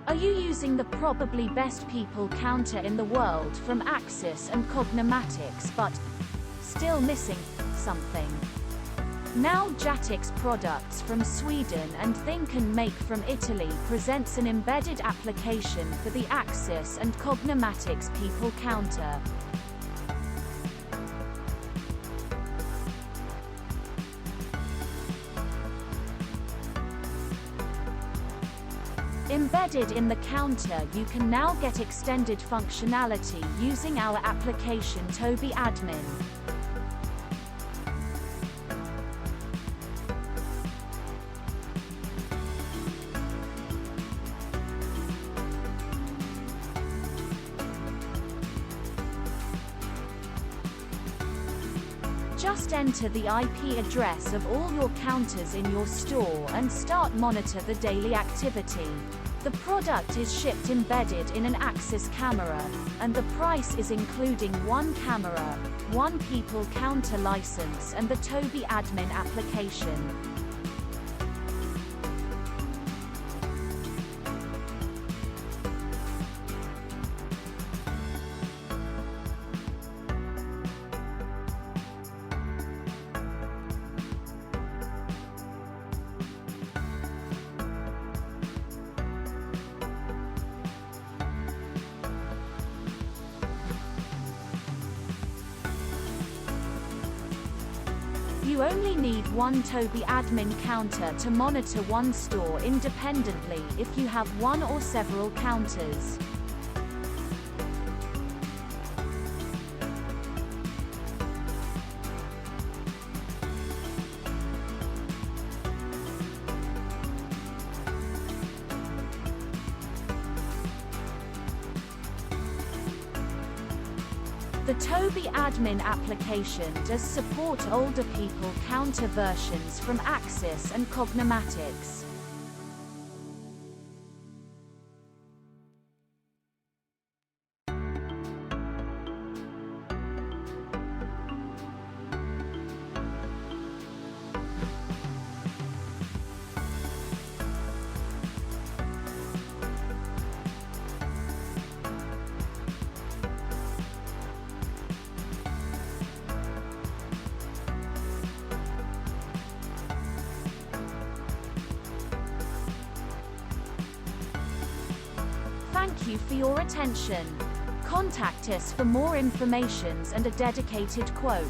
Are you using the probably best people counter in the world from Axis and Cognimatics but still missing something? Now Jatox Products from Sweden and Think and Make from Italy presents an embedded application for the Axis and Cognimatics people counter. Embedded in the counter, you can now get extended functionality using our application ToBe Admin. Just enter the IP address of all your counters in your store and start monitor the daily activity. The product is shipped embedded in an Axis camera, and the price is including one camera, one people counter license and the ToBe Admin application. You only need one ToBe Admin counter to monitor one store independently if you have one or several counters. The ToBe Admin application does support older people counter versions from Axis and Cognimatics. Thank you for your attention. Contact us for more information and a dedicated quote.